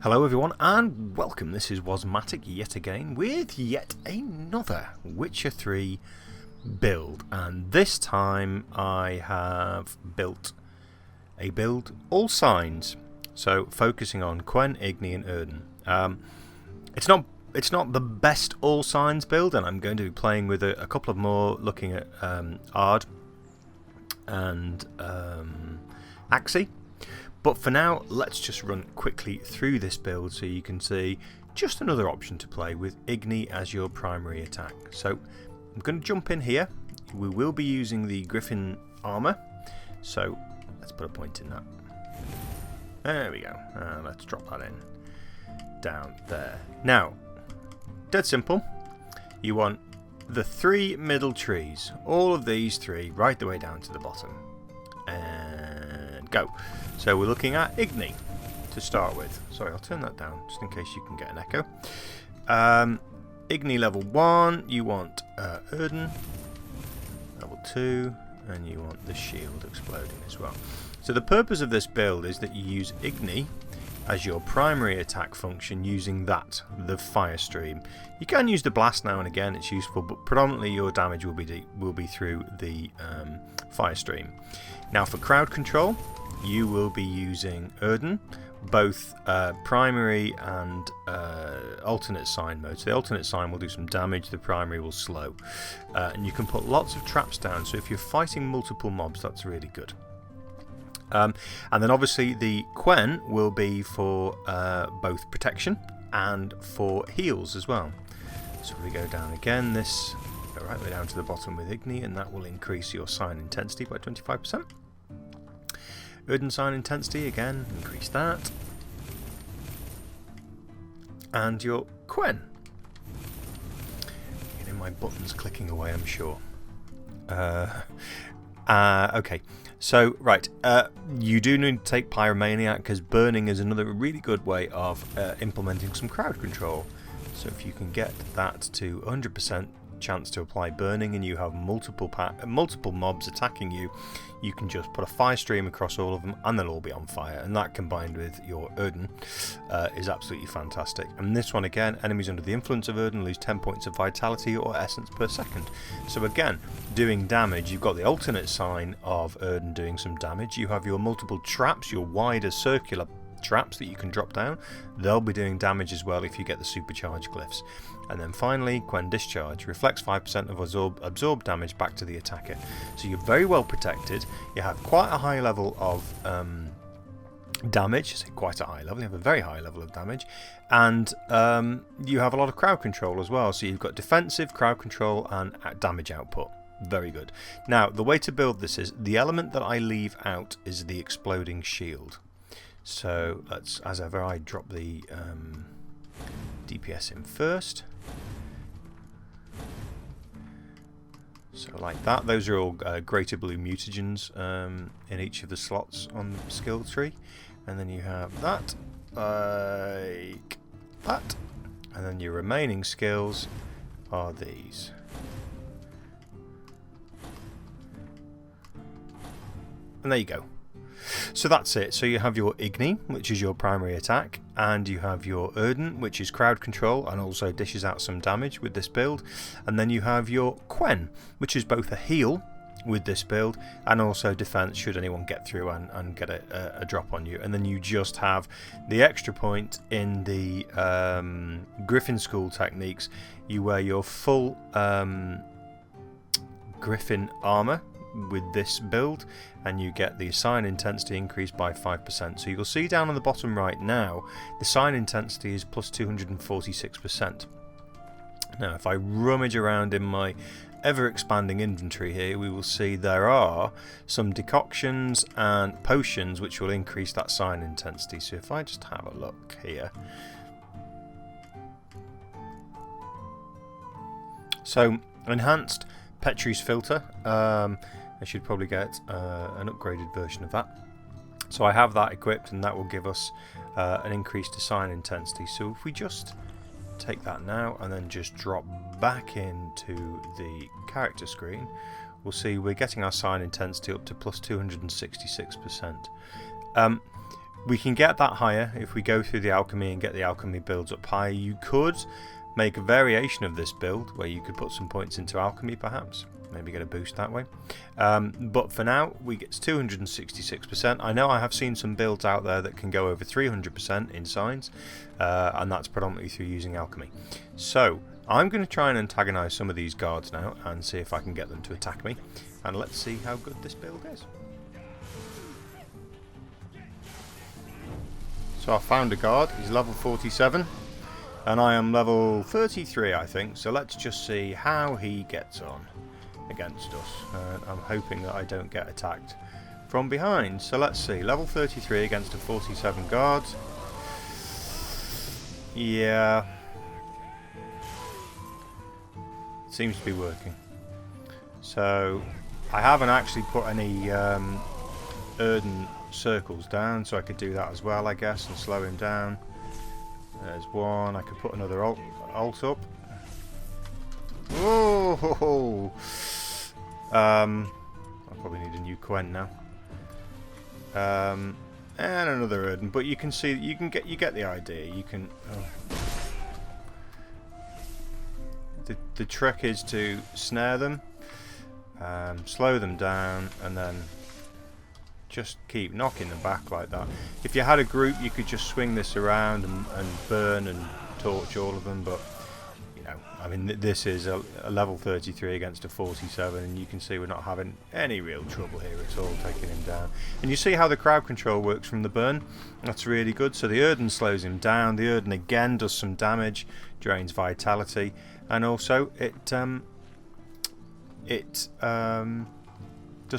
Hello everyone and welcome. This is Wasmatic yet again with yet another Witcher 3 build, and this time I have built a build all signs, so focusing on Quen, Igni and Erden. It's not the best all signs build, and I'm going to be playing with a couple of more, looking at Ard and Axie. But for now, let's just run quickly through this build so you can see just another option to play with Igni as your primary attack. So I'm going to jump in here. We will be using the Griffin armour, so let's put a point in that. There we go. Let's drop that in down there. Now, dead simple. You want the three middle trees, all of these three, right the way down to the bottom. And go. So we're looking at Igni to start with. Sorry, I'll turn that down just in case you can get an echo. Igni level 1, you want Erden level 2, and you want the shield exploding as well. So the purpose of this build is that you use Igni as your primary attack function using the fire stream. You can use the blast now and again, it's useful, but predominantly your damage will be through the fire stream. Now for crowd control, you will be using Erden, both primary and alternate sign mode. So the alternate sign will do some damage, the primary will slow. And you can put lots of traps down, so if you're fighting multiple mobs, that's really good. And then obviously the Quen will be for both protection and for heals as well. So if we go down again, this go right way down to the bottom with Igni, and that will increase your sign intensity by 25%. Erden sign intensity, again, increase that. And your Quen. Getting my buttons clicking away, I'm sure. Okay, so, right, you do need to take Pyromaniac, because burning is another really good way of implementing some crowd control. So if you can get that to 100% chance to apply burning and you have multiple mobs attacking you, you can just put a fire stream across all of them and they'll all be on fire, and that combined with your Erden is absolutely fantastic. And this one again, enemies under the influence of Erden lose 10 points of vitality or essence per second. So again, doing damage, you've got the alternate sign of Erden doing some damage, you have your multiple traps, your wider circular traps that you can drop down, they'll be doing damage as well if you get the supercharged glyphs. And then finally, Quen Discharge reflects 5% of absorbed damage back to the attacker. So you're very well protected, you have quite a high level of damage, I say quite a high level, you have a very high level of damage, and you have a lot of crowd control as well, so you've got defensive, crowd control and damage output. Very good. Now the way to build this is, the element that I leave out is the exploding shield. So let's, as ever, I drop the DPS in first. So like that, those are all greater blue mutagens in each of the slots on the skill tree. And then you have that, like that. And then your remaining skills are these. And there you go. So that's it. So you have your Igni, which is your primary attack, and you have your Erden, which is crowd control and also dishes out some damage with this build, and then you have your Quen, which is both a heal with this build and also defense should anyone get through and get a drop on you. And then you just have the extra point in the Griffin School techniques. You wear your full Griffin armour with this build, and you get the sign intensity increased by 5%. So you'll see down on the bottom right now, the sign intensity is plus 246%. Now if I rummage around in my ever expanding inventory here, we will see there are some decoctions and potions which will increase that sign intensity. So if I just have a look here, so enhanced Petrie's filter, I should probably get an upgraded version of that. So I have that equipped, and that will give us an increase to sign intensity. So if we just take that now and then just drop back into the character screen, we'll see we're getting our sign intensity up to plus 266%. We can get that higher if we go through the alchemy and get the alchemy builds up higher. You could make a variation of this build where you could put some points into alchemy perhaps. Maybe get a boost that way. But for now, we get 266%. I know I have seen some builds out there that can go over 300% in signs, and that's predominantly through using alchemy. So I'm going to try and antagonise some of these guards now and see if I can get them to attack me. And let's see how good this build is. So I found a guard. He's level 47. And I am level 33, I think. So let's just see how he gets on against us. I'm hoping that I don't get attacked from behind. So let's see. Level 33 against a 47 guard. Yeah. Seems to be working. So I haven't actually put any Erden circles down, so I could do that as well, I guess, and slow him down. There's one. I could put another alt up. Whoa! I probably need a new Quen now. And another Erden, but you can see, you get the idea. You can. The trick is to snare them, slow them down, and then just keep knocking them back like that. If you had a group, you could just swing this around and burn and torch all of them, but you know, I mean, this is a level 33 against a 47, and you can see we're not having any real trouble here at all taking him down. And you see how the crowd control works from the burn. That's really good. So the Erden slows him down. The Erden again does some damage, drains vitality, and also it does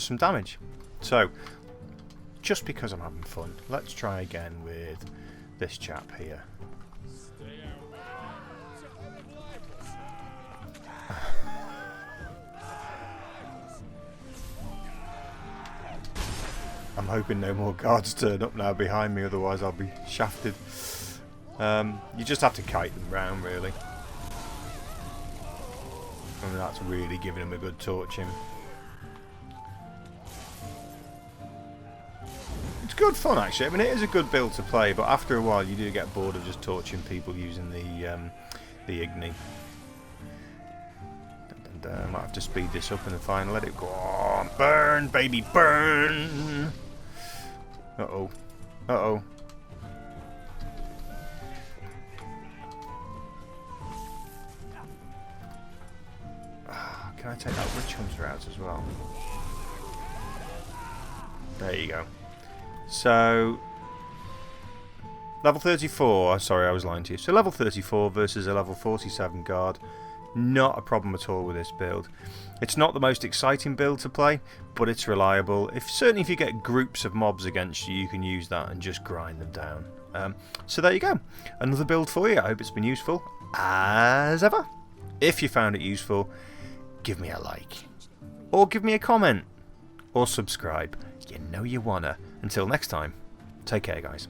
some damage. So just because I'm having fun, let's try again with this chap here. I'm hoping no more guards turn up now behind me, otherwise I'll be shafted. You just have to kite them round, really. And that's really giving him a good torching. It's good fun, actually. I mean, it is a good build to play, but after a while you do get bored of just torching people using the Igni. I might have to speed this up in the final. Let it go on. Burn, baby, burn! Uh-oh. Uh-oh. Can I take that Witch Hunter out as well? There you go. So, level 34, sorry I was lying to you. So level 34 versus a level 47 guard. Not a problem at all with this build. It's not the most exciting build to play, but it's reliable. Certainly if you get groups of mobs against you, you can use that and just grind them down. So there you go. Another build for you. I hope it's been useful. As ever, if you found it useful, give me a like. Or give me a comment. Or subscribe. You know you wanna. Until next time, take care, guys.